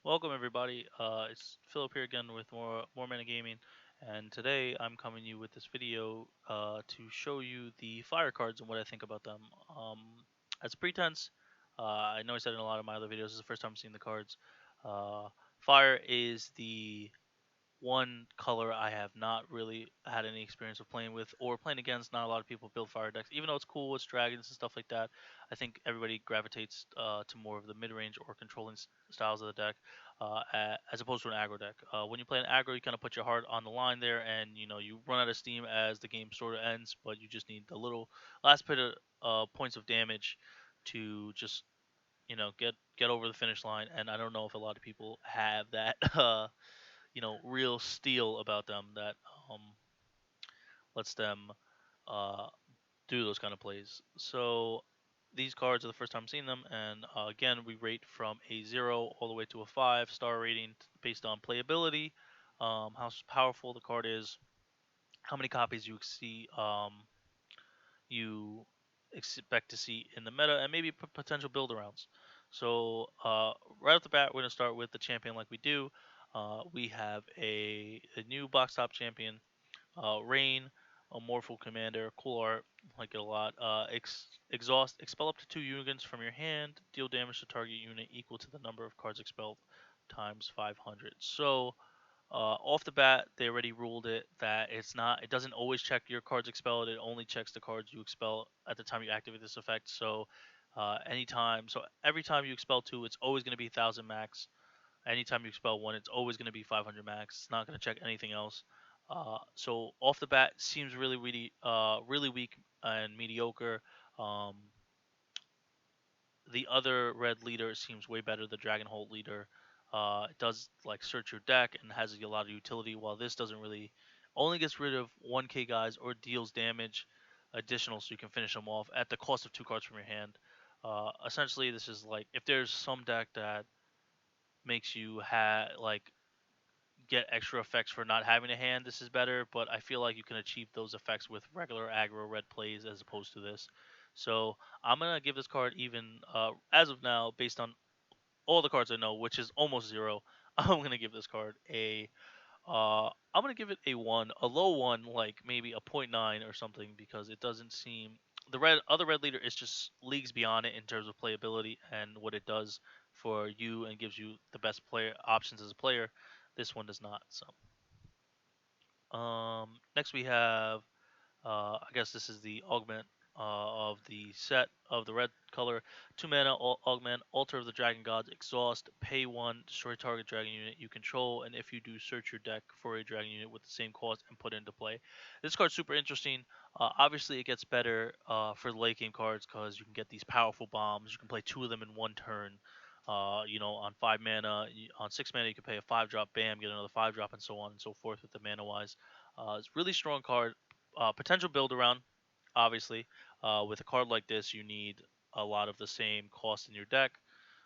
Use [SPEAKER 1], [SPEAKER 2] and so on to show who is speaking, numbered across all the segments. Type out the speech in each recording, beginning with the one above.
[SPEAKER 1] Welcome everybody. It's Philip here again with more Mana Gaming, and today I'm coming you with this video to show you the fire cards and what I think about them. Um, as a pretense, I know I said in a lot of my other videos, this is the first time I'm seeing the cards. Uh, Fire is the one color I have not really had any experience of playing with or playing against. Not a lot of people build fire decks, even though it's cool, it's dragons and stuff like that. I think everybody gravitates to more of the mid-range or controlling styles of the deck, as opposed to an aggro deck. When you play an aggro, you kind of put your heart on the line there, and you run out of steam as the game sort of ends, but you just need the little last bit of points of damage to just get over the finish line. And I don't know if a lot of people have that. Real steel about them that um, lets them uh, do those kind of plays. So these cards are the first time seeing them, and again, we rate from a 0 all the way to a 5-star rating based on playability, how powerful the card is, how many copies you expect to see in the meta, and maybe potential build arounds. So right off the bat, we're going to start with the champion like we do. We have a new box top champion, Rain, a Morphle Commander, cool art, like it a lot. Exhaust, expel up to 2 units from your hand, deal damage to target unit equal to the number of cards expelled times 500. So off the bat, they already ruled it that it doesn't always check your cards expelled. It only checks the cards you expel at the time you activate this effect. So every time you expel two, it's always going to be 1,000 max. Anytime you expel one, it's always going to be 500 max. It's not going to check anything else. So off the bat, seems really weak and mediocre. Um, the other red leader seems way better. The Dragon Hold leader, it does like search your deck and has a lot of utility. While this doesn't really, only gets rid of 1k guys or deals damage additional, so you can finish them off at the cost of 2 cards from your hand. Essentially, this is like if there's some deck that makes you get extra effects for not having a hand, this is better, but I feel like you can achieve those effects with regular aggro red plays as opposed to this. So I'm gonna give this card even as of now, based on all the cards I know, which is almost 0. I'm gonna give this card I'm gonna give it a 1, a low one, like maybe a point 0.9 or something, because it doesn't seem the other red leader is just leagues beyond it in terms of playability and what it does for you and gives you the best player options as a player. This one does not. So next we have I guess this is the augment of the set of the red color. 2 mana augment, altar of the dragon gods, exhaust, pay 1, destroy target dragon unit you control, and if you do, search your deck for a dragon unit with the same cost and put it into play. This card's super interesting. Obviously, it gets better for the late game cards because you can get these powerful bombs. You can play 2 of them in one turn. On 5 mana, on 6 mana, you can pay a 5-drop, bam, get another 5-drop, and so on and so forth with the mana wise. It's a really strong card. Potential build around, obviously. With a card like this, you need a lot of the same cost in your deck.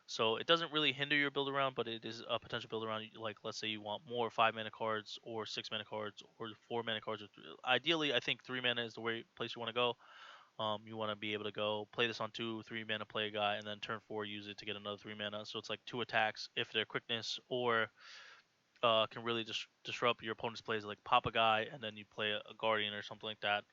[SPEAKER 1] So it doesn't really hinder your build around, but it is a potential build around. Like, let's say you want more 5 mana cards, or 6 mana cards, or 4 mana cards. Ideally, I think 3 mana is the place you want to go. You want to be able to go play this on 2, 3 mana, play a guy, and then turn 4 use it to get another 3 mana. So it's like 2 attacks if they're quickness, or can really disrupt your opponent's plays, like pop a guy and then you play a guardian or something like that.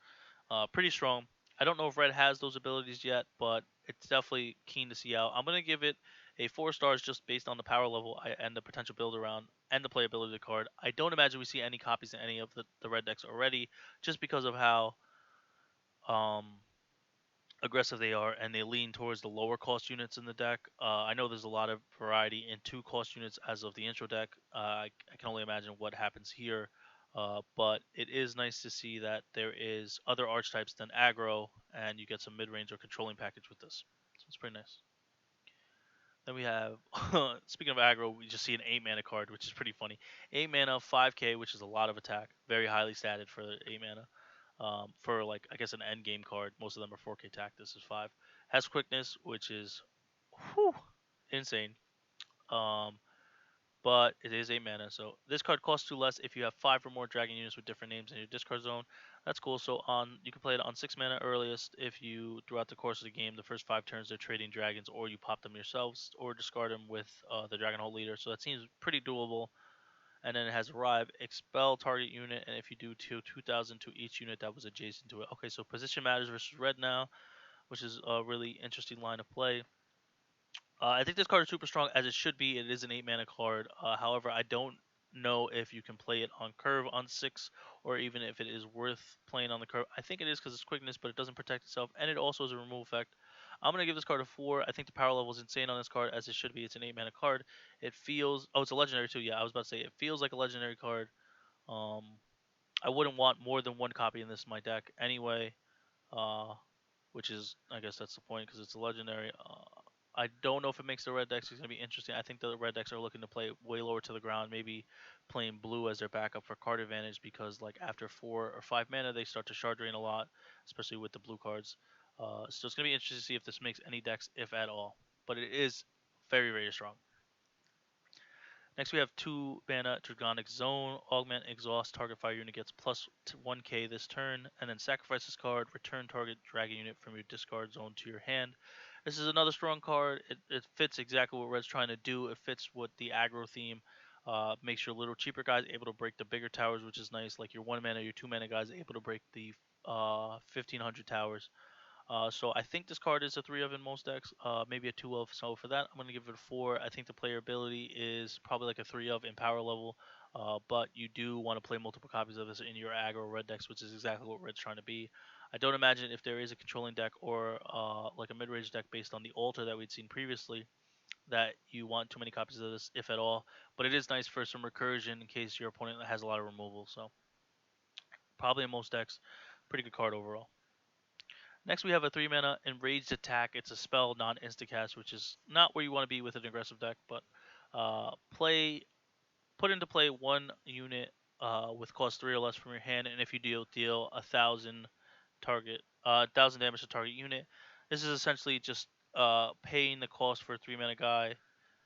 [SPEAKER 1] Pretty strong. I don't know if red has those abilities yet, but it's definitely keen to see out. I'm gonna give it a 4 stars just based on the power level and the potential build around and the playability of the card. I don't imagine we see any copies in any of the red decks already, just because of how um, aggressive they are, and they lean towards the lower cost units in the deck. I know there's a lot of variety in 2 cost units as of the intro deck. I can only imagine what happens here, but it is nice to see that there is other archetypes than aggro, and you get some mid range or controlling package with this. So it's pretty nice. Then we have, speaking of aggro, we just see an 8 mana card, which is pretty funny. 8 mana, 5k, which is a lot of attack. Very highly statted for 8 mana. For like, I guess, an end game card, most of them are 4k attack. This is 5. Has quickness, which is whew, insane. Um, but it is 8 mana. So this card costs 2 less if you have 5 or more dragon units with different names in your discard zone. That's cool. So on you can play it on 6 mana earliest if you throughout the course of the game, the first 5 turns they're trading dragons, or you pop them yourselves, or discard them with the Dragon Hole leader. So that seems pretty doable. And then it has arrive, expel target unit, and if you do 2,000 to each unit that was adjacent to it. Okay, so position matters versus red now, which is a really interesting line of play. I think this card is super strong as it should be. It is an 8 mana card. However, I don't know if you can play it on curve on 6, or even if it is worth playing on the curve. I think it is because it's quickness, but it doesn't protect itself, and it also has a remove effect. I'm gonna give this card a 4. I think the power level is insane on this card as it should be. It's an 8 mana card. It feels it's a legendary too. Yeah, I was about to say it feels like a legendary card. Um, I wouldn't want more than one copy in this in my deck anyway. Uh, which is I guess that's the point because it's a legendary. I don't know if it makes the red decks. It's gonna be interesting. I think the red decks are looking to play way lower to the ground, maybe playing blue as their backup for card advantage because like after 4 or 5 mana they start to shard drain a lot, especially with the blue cards. So it's gonna be interesting to see if this makes any decks, if at all. But it is very very strong. Next, we have 2 mana Dragonic Zone. Augment, exhaust, target fire unit gets plus 1k this turn, and then sacrifice this card, return target dragon unit from your discard zone to your hand. This is another strong card. It fits exactly what Red's trying to do. It fits what the aggro theme makes your little cheaper guys able to break the bigger towers, which is nice. Like your 1 mana, your 2 mana guys able to break the 1500 towers. So I think this card is a 3 of in most decks, maybe a 2 of. So for that, I'm going to give it a 4. I think the player ability is probably like a 3 of in power level, but you do want to play multiple copies of this in your aggro red decks, which is exactly what red's trying to be. I don't imagine if there is a controlling deck or like a mid-range deck based on the altar that we'd seen previously that you want too many copies of this, if at all. But it is nice for some recursion in case your opponent has a lot of removal. So probably in most decks, pretty good card overall. Next, we have a 3 mana Enraged Attack. It's a spell, non instacast, which is not where you want to be with an aggressive deck. But play, put into play 1 unit with cost 3 or less from your hand, and if you deal 1,000 damage to target unit. This is essentially just paying the cost for a 3 mana guy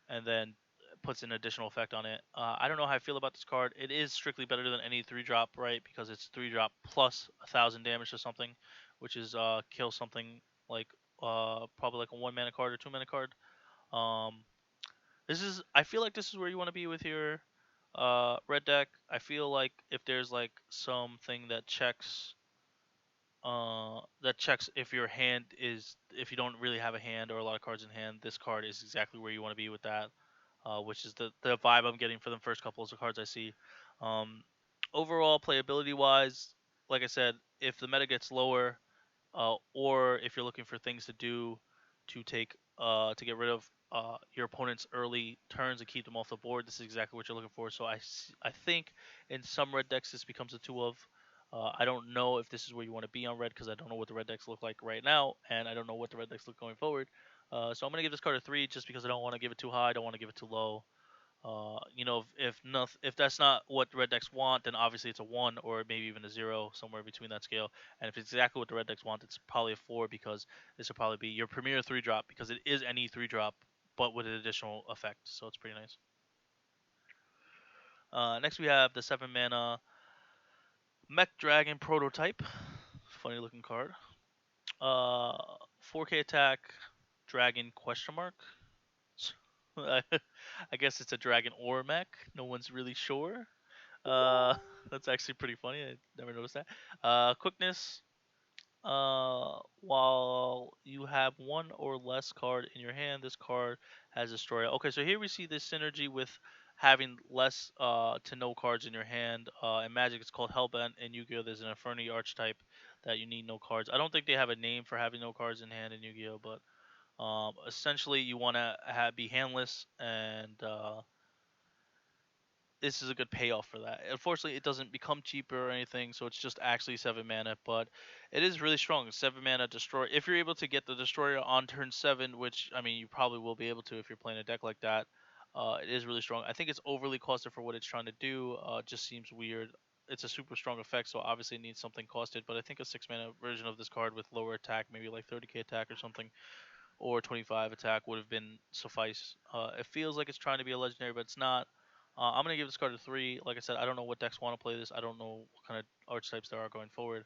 [SPEAKER 1] and then puts an additional effect on it. I don't know how I feel about this card. It is strictly better than any 3 drop, right? Because it's 3 drop plus 1,000 damage to something, which is kill something like probably like a 1 mana card or 2 mana card. Um, this is I feel like this is where you want to be with your red deck. I feel like if there's like something that checks if your hand is if you don't really have a hand or a lot of cards in hand, this card is exactly where you want to be with that, which is the vibe I'm getting for the first couple of cards I see. Um, Overall, playability wise, like I said, if the meta gets lower, or if you're looking for things to do to get rid of your opponent's early turns and keep them off the board, this is exactly what you're looking for. So I think in some red decks this becomes a 2 of. I don't know if this is where you want to be on red because I don't know what the red decks look like right now, and I don't know what the red decks look going forward. So I'm gonna give this card a 3 just because I don't want to give it too high, I don't want to give it too low. If that's not what the red decks want, then obviously it's a 1 or maybe even a 0, somewhere between that scale. And if it's exactly what the red decks want, it's probably a 4 because this will probably be your premier 3 drop because it is any 3 drop but with an additional effect. So it's pretty nice. Next we have the 7 mana Mech Dragon prototype. Funny looking card. 4K attack, dragon question mark. I guess it's a dragon or mech. No one's really sure. Uh, that's actually pretty funny. I never noticed that. Quickness. While you have one or less card in your hand, this card has Destroyer. Okay, so here we see this synergy with having less to no cards in your hand. In Magic, it's called Hellbent. In Yu-Gi-Oh, there's an Inferni archetype that you need no cards. I don't think they have a name for having no cards in hand in Yu-Gi-Oh, but essentially you want to be handless and this is a good payoff for that. Unfortunately, it doesn't become cheaper or anything, so it's just actually 7 mana, but it is really strong. 7 mana destroy. If you're able to get the destroyer on turn 7, which I mean you probably will be able to if you're playing a deck like that, it is really strong. I think it's overly costed for what it's trying to do. It just seems weird. It's a super strong effect, so obviously it needs something costed. But I think a 6 mana version of this card with lower attack, maybe like 30k attack or something, or 25 attack would have been suffice. It feels like it's trying to be a legendary, but it's not. I'm gonna give this card a 3. Like I said, I don't know what decks want to play this. I don't know what kind of archetypes there are going forward.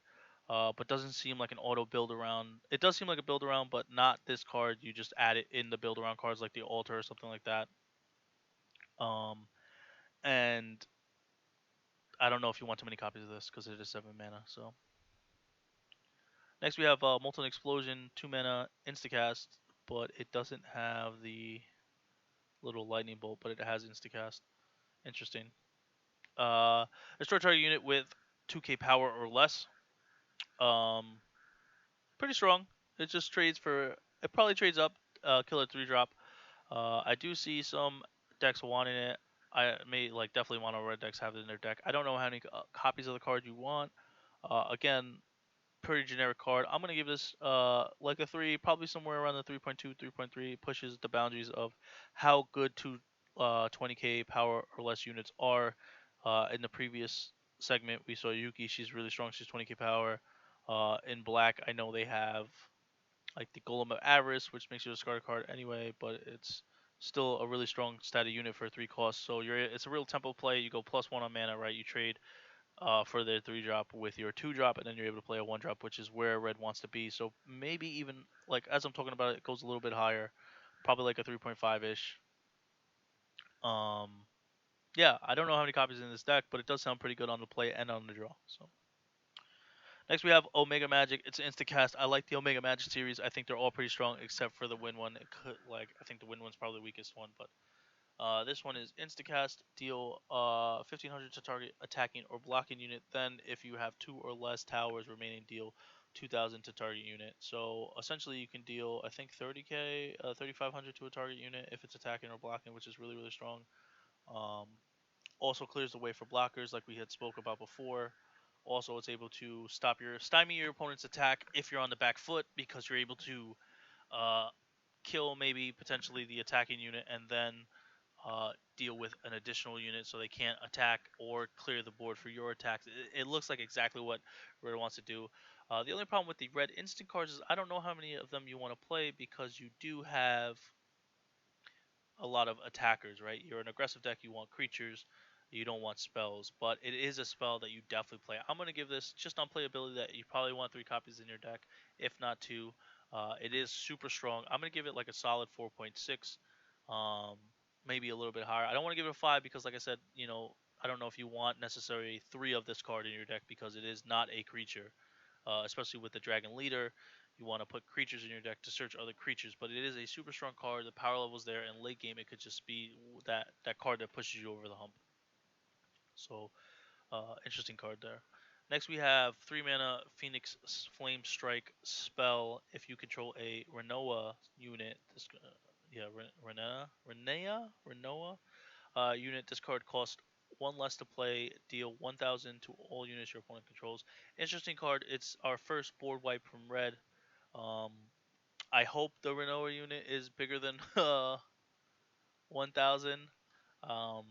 [SPEAKER 1] but doesn't seem like an auto build around. It does seem like a build around, but not this card. You just add it in the build around cards like the altar or something like that. And I don't know if you want too many copies of this because it is 7 mana. So next we have Molten Explosion, 2 mana, instacast, but it doesn't have the little lightning bolt, but it has instacast. Interesting. Destroy target unit with 2k power or less. Um, Pretty strong. It just trades for. It probably trades up. Killer 3 drop. I do see some decks wanting it. I may like definitely want a red decks have it in their deck. I don't know how many copies of the card you want. Again, pretty generic card. I'm gonna give this like a 3, probably somewhere around the 3.2, 3.3. Pushes the boundaries of how good 20k power or less units are. In the previous segment, we saw Yuki. She's really strong. She's 20k power. In black, I know they have like the Golem of Avarice, which makes you a discard card anyway, but it's still a really strong static unit for 3 costs. So it's a real tempo play. You go +1 on mana, right? You trade for their 3 drop with your 2 drop, and then you're able to play a 1 drop, which is where red wants to be. So maybe even like as I'm talking about it, it goes a little bit higher, probably like a 3.5 ish. Um, yeah, I don't know how many copies in this deck, but it does sound pretty good on the play and on the draw. So next we have Omega Magic. It's an instacast. I like the Omega Magic series. I think they're all pretty strong except for the Win one. It could I think the Win one's probably the weakest one, but this one is instacast. Deal 1500 to target attacking or blocking unit. Then if you have 2 or less towers remaining, deal 2000 to target unit. So essentially you can deal I think 30k, 3500 to a target unit if it's attacking or blocking, which is really strong. Um, Also clears the way for blockers, like we had spoke about before. Also, it's able to stymie your opponent's attack if you're on the back foot because you're able to uh, kill maybe potentially the attacking unit and then deal with an additional unit so they can't attack or clear the board for your attacks. It looks like exactly what Red wants to do. The only problem with the red instant cards is I don't know how many of them you want to play because you do have a lot of attackers, right? You're an aggressive deck, you want creatures, you don't want spells, but it is a spell that you definitely play. I'm going to give this, just on playability, that you probably want 3 copies in your deck, if not 2. It is super strong. I'm going to give it like a solid 4.6, um, maybe a little bit higher. I don't want to give it a 5 because, like I said, I don't know if you want necessarily 3 of this card in your deck because it is not a creature, especially with the Dragon Leader. You want to put creatures in your deck to search other creatures, but it is a super strong card. The power level's there, and late game it could just be that card that pushes you over the hump. So, interesting card there. Next, we have 3 mana Phoenix Flame Strike spell. If you control a Renoa unit, Renoa unit, this card costs 1 less to play. Deal 1,000 to all units your opponent controls. Interesting card. It's our first board wipe from red. Um, I hope the Renoa unit is bigger than 1,000. Um,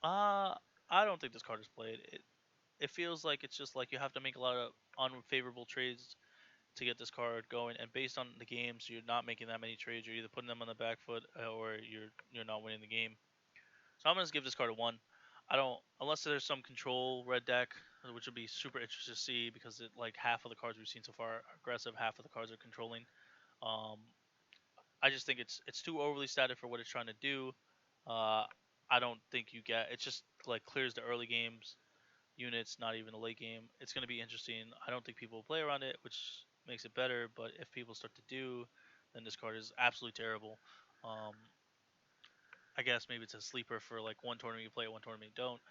[SPEAKER 1] I don't think this card is played. It feels like it's just like you have to make a lot of unfavorable trades to get this card going, and based on the games, you're not making that many trades. You're either putting them on the back foot or you're not winning the game. So I'm gonna give this card a 1. I don't unless there's some control red deck, which would be super interesting to see because like half of the cards we've seen so far are aggressive, half of the cards are controlling. Um, I just think it's too overly static for what it's trying to do. Uh, I don't think you get it's just like clears the early games units, not even the late game. It's going to be interesting. I don't think people will play around it, which makes it better. But if people start to do, then this card is absolutely terrible. Um, I guess maybe it's a sleeper for like one tournament you play it, one tournament you don't.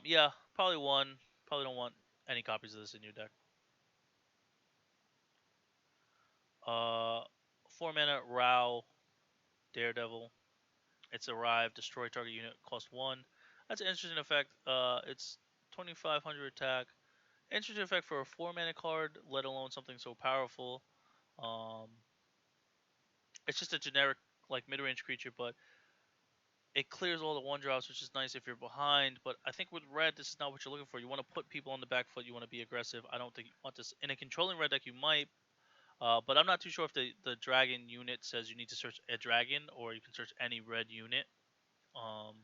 [SPEAKER 1] Yeah, probably 1. Probably don't want any copies of this in your deck. Uh, 4 mana Growl, Daredevil. It's arrived, destroy target unit, cost 1. That's an interesting effect. It's 2,500 attack. Interesting effect for a 4 mana card, let alone something so powerful. Um, it's just a generic like mid-range creature, but it clears all the 1 drops, which is nice if you're behind. But I think with red, this is not what you're looking for. You want to put people on the back foot. You want to be aggressive. I don't think you want this in a controlling red deck. You might, but I'm not too sure if the dragon unit says you need to search a dragon or you can search any red unit. Um,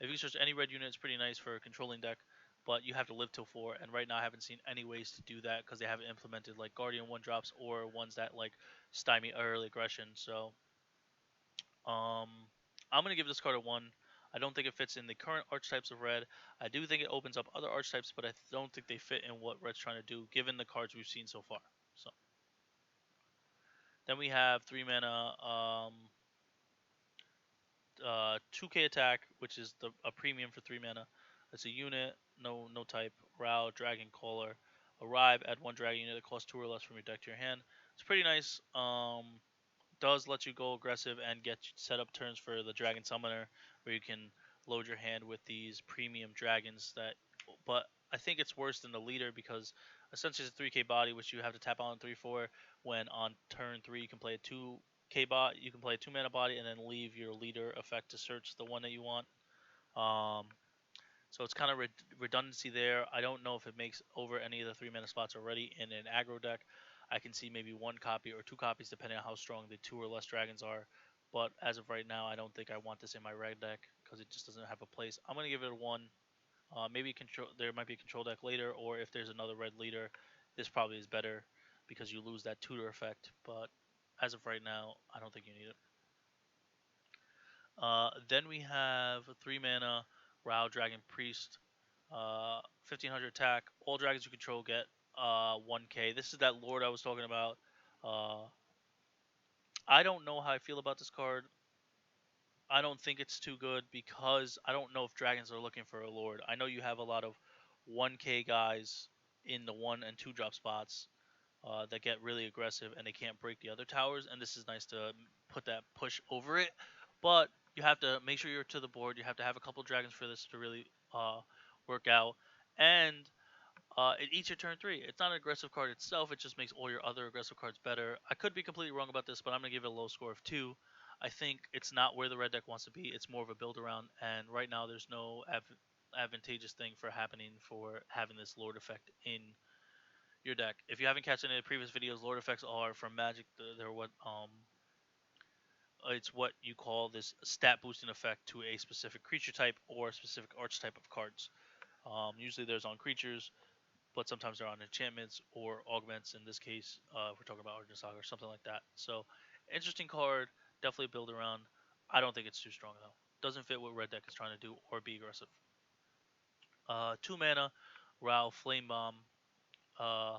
[SPEAKER 1] if you search any red unit, it's pretty nice for a controlling deck. but you have to live till 4. And right now, I haven't seen any ways to do that because they haven't implemented like Guardian 1 drops or ones that like stymie early aggression. So um, I'm gonna give this card a 1. I don't think it fits in the current archetypes of red. I do think it opens up other archetypes, but I don't think they fit in what red's trying to do, given the cards we've seen so far. So then we have 3 mana, 2K attack, which is a premium for 3 mana. It's a unit, no type, Row, Dragon Caller. Arrive, add 1 dragon unit that costs 2 or less from your deck to your hand. It's pretty nice. Does let you go aggressive and get set up turns for the Dragon Summoner, where you can load your hand with these premium dragons. But I think it's worse than the leader because essentially it's a 3K body, which you have to tap on 3/4. When on turn 3 you can play a 2K bot, you can play a 2 mana body and then leave your leader effect to search the one that you want. Um, so it's kind of redundancy there. I don't know if it makes over any of the 3 mana spots already in an aggro deck. I can see maybe 1 copy or 2 copies depending on how strong the 2 or less dragons are. But as of right now, I don't think I want this in my red deck because it just doesn't have a place. I'm gonna give it a 1. Maybe control. There might be a control deck later, or if there's another red leader, this probably is better because you lose that tutor effect. But as of right now, I don't think you need it. Then we have 3 mana Row Dragon Priest, 1500 attack. All dragons you control get 1K. This is that Lord I was talking about. Uh, I don't know how I feel about this card. I don't think it's too good because I don't know if dragons are looking for a Lord. I know you have a lot of 1K guys in the 1 and 2 drop spots that get really aggressive and they can't break the other towers, and this is nice to put that push over it. But you have to make sure you're to the board. You have to have a couple dragons for this to really work out. And it eats your turn 3. It's not an aggressive card itself. It just makes all your other aggressive cards better. I could be completely wrong about this, but I'm going to give it a low score of 2. I think it's not where the red deck wants to be. It's more of a build around, and right now there's no advantageous thing for having this Lord effect in your deck. If you haven't catch any of the previous videos, Lord effects are from Magic. They're what it's what you call this stat boosting effect to a specific creature type or a specific archetype of cards. Usually there's on creatures, but sometimes they're on enchantments or augments. In this case, if we're talking about Argent Saga or something like that. So, interesting card, definitely build around. I don't think it's too strong though. Doesn't fit what red deck is trying to do or be aggressive. 2 mana, Rao Flame Bomb. Uh,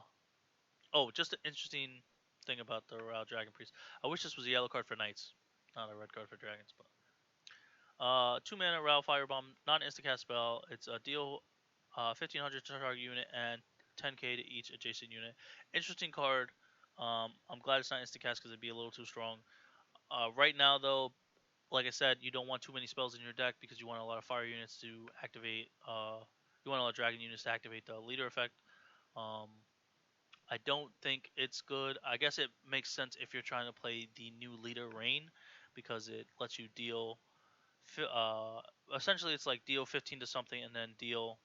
[SPEAKER 1] oh, just an interesting thing about the Rao Dragon Priest. I wish this was a yellow card for knights, not a red card for dragons. But 2 mana Rao Firebomb, not an instacast spell. It's a deal 1500 to target unit and 10k to each adjacent unit. Interesting card. I'm glad it's not instacast because it'd be a little too strong. Right now, though, like I said, you don't want too many spells in your deck because you want a lot of fire units to activate. You want a lot of dragon units to activate the leader effect. Um, I don't think it's good. I guess it makes sense if you're trying to play the new leader Rain because it lets you deal. Uh, Essentially, it's like deal 15 to something and then deal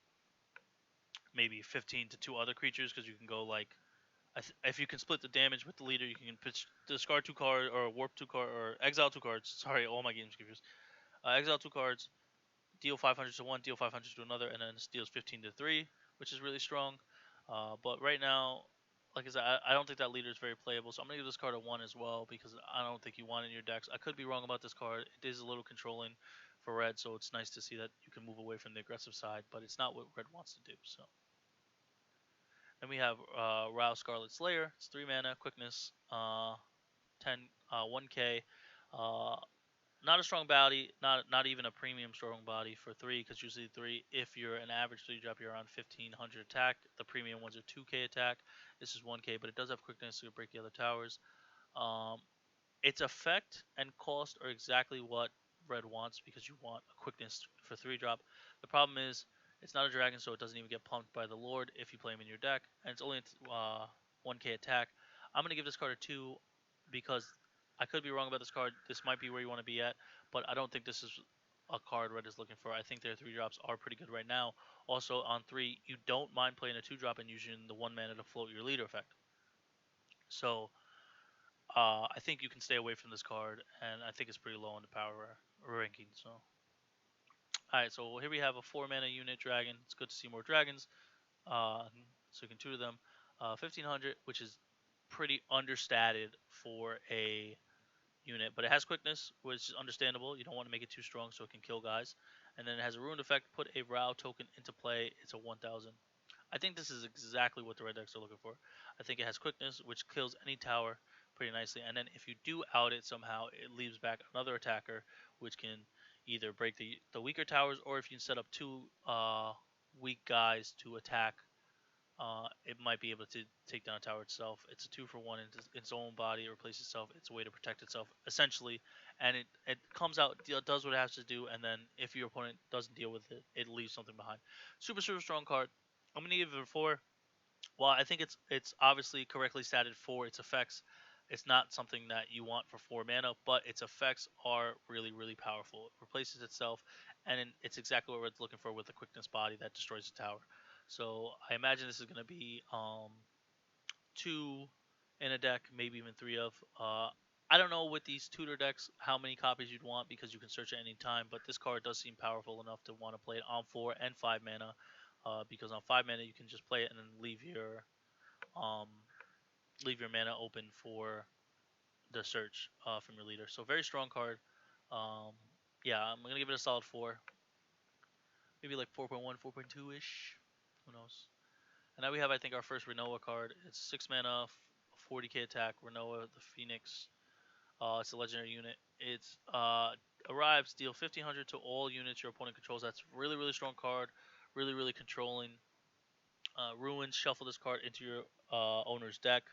[SPEAKER 1] maybe 15 to 2 other creatures because you can go like if you can split the damage with the leader, you can discard 2 cards or warp 2 cards or exile 2 cards. Sorry, all my games confused. Exile 2 cards, deal 500 to one, deal 500 to another, and then it deals 15 to 3, which is really strong. But right now, like I said, I don't think that leader is very playable, so I'm gonna give this card a 1 as well because I don't think you want it in your decks. I could be wrong about this card. It is a little controlling for red, so it's nice to see that you can move away from the aggressive side, but it's not what red wants to do. So. Then we have Rao Scarlet Slayer. It's 3 mana, quickness, 1K. Uh, Not a strong body, not even a premium strong body for 3, because usually 3, if you're an average 3 drop, you're around 1500 attack. The premium ones are 2K attack. This is 1K, but it does have quickness to break the other towers. Um, its effect and cost are exactly what red wants because you want a quickness for 3 drop. The problem is it's not a dragon, so it doesn't even get pumped by the Lord if you play him in your deck, and it's only 1K attack. I'm gonna give this card a 2 because I could be wrong about this card. This might be where you want to be at, but I don't think this is a card red is looking for. I think their 3 drops are pretty good right now. Also on 3, you don't mind playing a 2 drop and using the 1 mana to float your leader effect. So I think you can stay away from this card, and I think it's pretty low on the power ranking. So Alright, so here we have a 4 mana unit dragon. It's good to see more dragons. So you can tutor them. 1500, which is pretty understated for a unit, but it has quickness, which is understandable. You don't want to make it too strong so it can kill guys. And then it has a ruined effect. Put a Rao token into play. It's a 1000. I think this is exactly what the red decks are looking for. I think it has quickness, which kills any tower pretty nicely. And then if you do out it somehow, it leaves back another attacker, which can either break the weaker towers, or if you can set up two weak guys to attack, it might be able to take down a tower itself. It's a 2-for-1 in its own body. It replaces itself. It's a way to protect itself, essentially. And it comes out, does what it has to do, and then if your opponent doesn't deal with it, it leaves something behind. Super, super strong card. I'm going to give it a 4. Well, I think it's obviously correctly statted for its effects. It's not something that you want for 4 mana, but its effects are really, really powerful. It replaces itself, and it's exactly what we're looking for with the quickness body that destroys the tower. So I imagine this is going to be 2 in a deck, maybe even 3 of. I don't know with these tutor decks how many copies you'd want because you can search at any time, but this card does seem powerful enough to want to play it on 4 and 5 mana. Because on 5 mana you can just play it and then um, leave your mana open for the search from your leader. So very strong card. Um, yeah, I'm gonna give it a solid 4, maybe like 4.1, 4.2 ish. Who knows? And now we have, I think, our first Renoa card. It's 6 mana, 40k attack. Renoa the Phoenix. It's a legendary unit. It's arrives, deal 1500 to all units your opponent controls. That's really, really strong card. Really, really controlling. Ruins, shuffle this card into your owner's deck.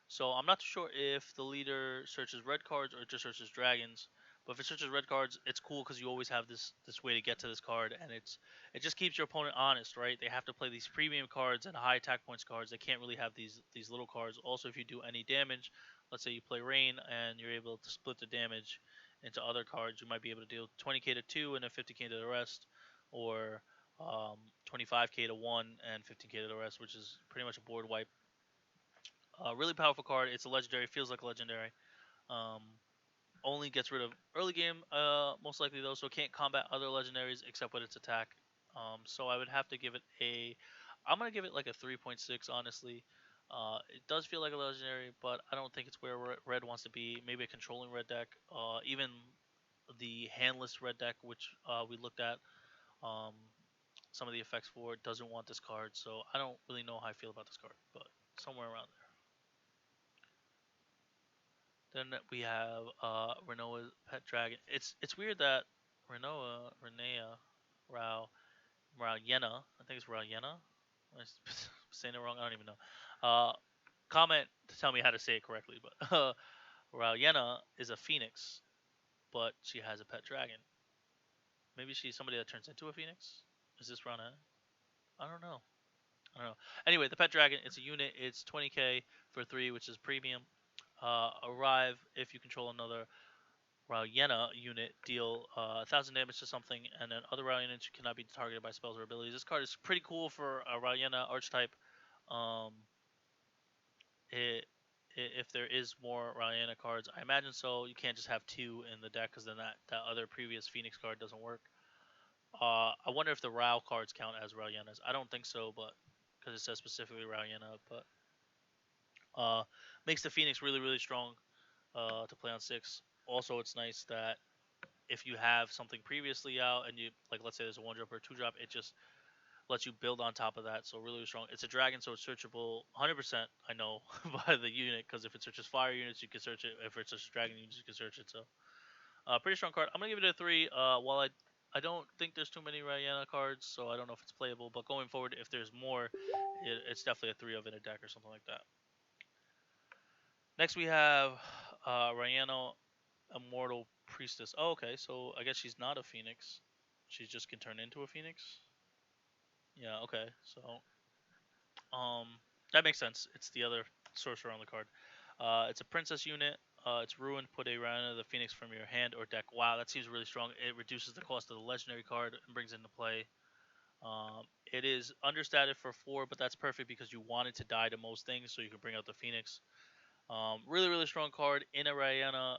[SPEAKER 1] So I'm not too sure if the leader searches red cards or just searches dragons. But if it searches red cards, it's cool because you always have this way to get to this card, and it just keeps your opponent honest, right? They have to play these premium cards and high attack points cards. They can't really have these little cards. Also, if you do any damage, let's say you play Rain and you're able to split the damage into other cards, you might be able to deal 20k to 2 and then 50k to the rest, or 25k to 1 and 15k to the rest, which is pretty much a board wipe. Really powerful card. It's a legendary. Feels like a legendary. Um, Only gets rid of early game, most likely though, so it can't combat other legendaries except with its attack. So I would have to give it a. I'm gonna give it like a 3.6, honestly. It does feel like a legendary, but I don't think it's where red wants to be. Maybe a controlling red deck. Even the handless red deck, which we looked at, um, some of the effects for it, doesn't want this card. So I don't really know how I feel about this card, but somewhere around there. Then we have Renoa's Pet Dragon. It's weird that Renea, Rao, Yena. I think it's Yena. Am I saying it wrong? I don't even know. Comment to tell me how to say it correctly. But Yena is a phoenix, but she has a pet dragon. Maybe she's somebody that turns into a phoenix. Is this Rana? I don't know. I don't know. Anyway, the pet dragon. It's a unit. It's 20k for 3, which is premium. Arrive if you control another Yena unit, deal 1,000 damage to something, and then other Rao units cannot be targeted by spells or abilities. This card is pretty cool for a Yena archetype. Um, if there is more Yena cards, I imagine so. You can't just have 2 in the deck because then that other previous Phoenix card doesn't work. I wonder if the Rao cards count as Yenas. I don't think so, but because it says specifically Yena, but makes the Phoenix really, really strong to play on 6. Also, it's nice that if you have something previously out and you, like, let's say there's a 1-drop or a 2-drop, it just lets you build on top of that. So really strong. It's a dragon, so it's searchable 100%. I know by the unit, because if it searches fire units, you can search it. If it searches dragon units, you can search it. So pretty strong card. I'm gonna give it a 3. While I don't think there's too many Ryana cards, so I don't know if it's playable. But going forward, if there's more, it's definitely a 3 of in a deck or something like that. Next we have Ryano Immortal Priestess. Oh, okay, so I guess she's not a phoenix. She just can turn into a phoenix. Yeah, okay. So that makes sense. It's the other sorcerer on the card. It's a princess unit. It's ruined. Put a Rhino of the Phoenix from your hand or deck. Wow, that seems really strong. It reduces the cost of the legendary card and brings into play. It is understated for 4, but that's perfect because you want it to die to most things, so you can bring out the Phoenix. Really, really strong card in a Rihanna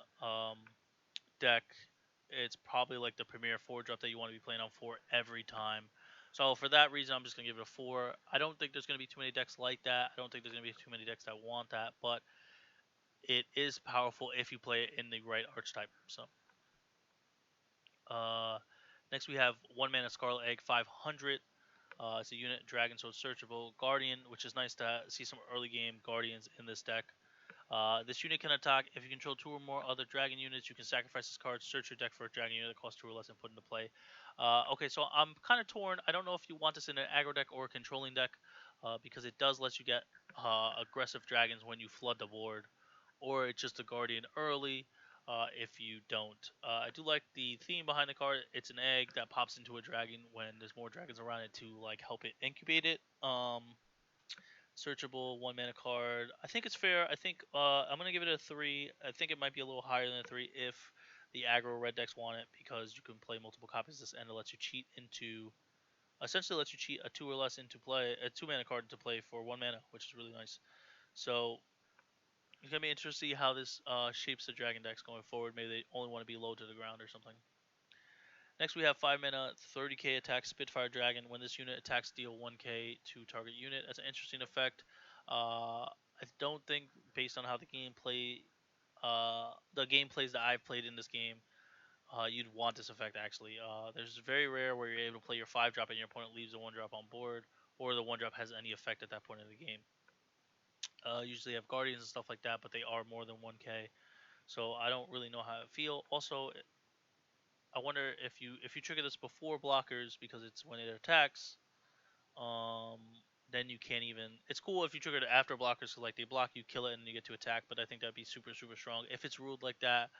[SPEAKER 1] deck. it's probably like the premier 4 drop that you want to be playing on 4 every time. So for that reason, I'm just gonna give it a 4. I don't think there's gonna be too many decks like that. I don't think there's gonna be too many decks that want that, but it is powerful if you play it in the right archetype. So uh, next we have 1 mana Scarlet Egg 500. It's a unit dragon, so it's searchable. Guardian, which is nice to see some early game guardians in this deck. This unit can attack. If you control 2 or more other dragon units, you can sacrifice this card, search your deck for a dragon unit that costs 2 or less, and put into play. Okay, so I'm kind of torn. I don't know if you want this in an aggro deck or a controlling deck, because it does let you get aggressive dragons when you flood the board, or it's just a guardian early. If you don't, I do like the theme behind the card. It's an egg that pops into a dragon when there's more dragons around it to like help it incubate it. Searchable 1 mana card. I think it's fair. I think I'm gonna give it a 3. I think it might be a little higher than a 3 if the aggro red decks want it, because you can play multiple copies of this and it lets you cheat into, essentially lets you cheat a 2 or less into play, a 2 mana card into play for 1 mana, which is really nice. So it's gonna be interesting to see how this shapes the dragon decks going forward. Maybe they only want to be low to the ground or something. Next, we have 5 mana, 30k attack Spitfire Dragon. When this unit attacks, deal 1k to target unit. That's an interesting effect. I don't think, based on how the gameplays that I've played in this game, you'd want this effect actually. There's very rare where you're able to play your 5 drop and your opponent leaves a 1 drop on board, or the 1 drop has any effect at that point in the game. Usually have guardians and stuff like that, but they are more than 1k. So I don't really know how I feel. Also, I wonder if you trigger this before blockers, because it's when it attacks. Um, then you can't even. It's cool if you trigger it after blockers, so like they block, you kill it, and you get to attack. But I think that'd be super super strong. If it's ruled like that,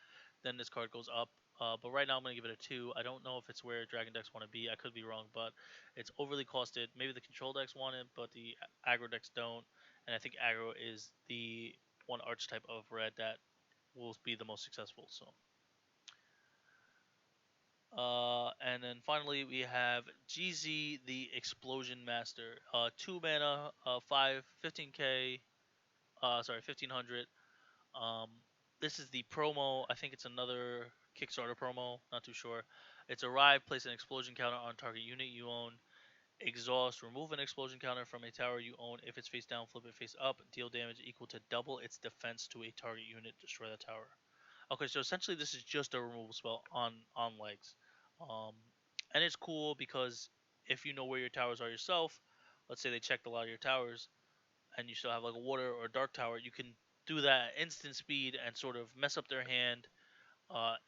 [SPEAKER 1] then this card goes up. But right now I'm gonna give it a 2. I don't know if it's where dragon decks want to be. I could be wrong, but it's overly costed. Maybe the control decks want it, but the aggro decks don't. And I think aggro is the one archetype of red that will be the most successful. So. And then finally we have GZ the Explosion Master. 2 mana, 15k, sorry, 1500. Um, this is the promo. I think it's another Kickstarter promo. Not too sure. It's arrive, place an explosion counter on target unit you own. Exhaust, remove an explosion counter from a tower you own. If it's face down, flip it face up. Deal damage equal to double its defense to a target unit. Destroy the tower. Okay, so essentially this is just a removal spell on legs, um, and it's cool because if you know where your towers are yourself, let's say they checked a lot of your towers, and you still have like a water or a dark tower, you can do that at instant speed and sort of mess up their hand,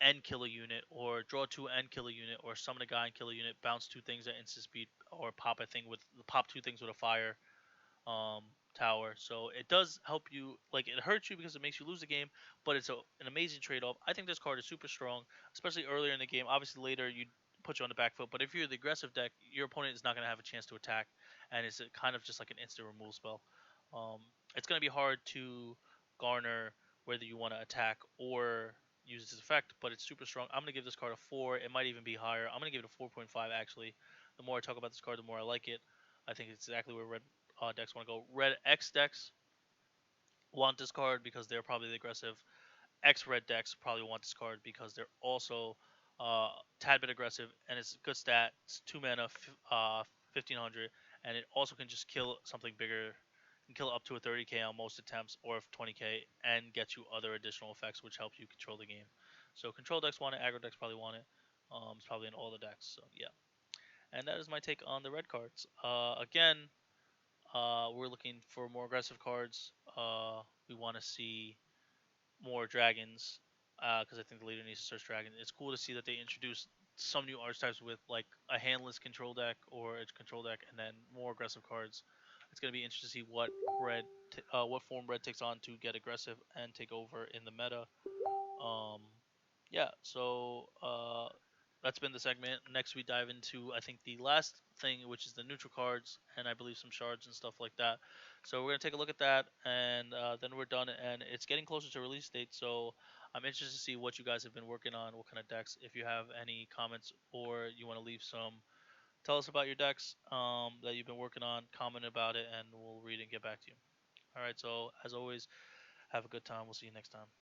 [SPEAKER 1] and kill a unit, or draw 2 and kill a unit, or summon a guy and kill a unit, bounce 2 things at instant speed, or pop 2 things with a fire, um, tower. So it does help you. Like it hurts you because it makes you lose the game, but it's an amazing trade-off. I think this card is super strong, especially earlier in the game. Obviously later you put you on the back foot, but if you're the aggressive deck, your opponent is not going to have a chance to attack, and it's kind of just like an instant removal spell. Um, it's going to be hard to garner whether you want to attack or use this effect, but it's super strong. I'm going to give this card a 4. It might even be higher. I'm going to give it a 4.5 actually. The more I talk about this card, the more I like it. I think it's exactly where red decks want to go. Red X decks want this card because they're probably the aggressive. X red decks probably want this card because they're also tad bit aggressive, and it's a good stat. It's 2 mana, 1500, and it also can just kill something bigger. Can kill up to a 30k on most attempts, or 20k, and get you other additional effects which help you control the game. So control decks want it, aggro decks probably want it. It's probably in all the decks. So yeah, and that is my take on the red cards. Again, we're looking for more aggressive cards. We want to see more dragons, because I think the leader needs to search dragon. It's cool to see that they introduced some new archetypes with like a handless control deck or a control deck, and then more aggressive cards. It's gonna be interesting to see what form red takes on to get aggressive and take over in the meta. Um, yeah, so that's been the segment. Next, we dive into, I think, the last thing, which is the neutral cards, and I believe some shards and stuff like that. So we're gonna take a look at that, and then we're done. And it's getting closer to release date, so I'm interested to see what you guys have been working on, what kind of decks. If you have any comments or you want to leave some, tell us about your decks that you've been working on. Comment about it, and we'll read and get back to you. All right. So as always, have a good time. We'll see you next time.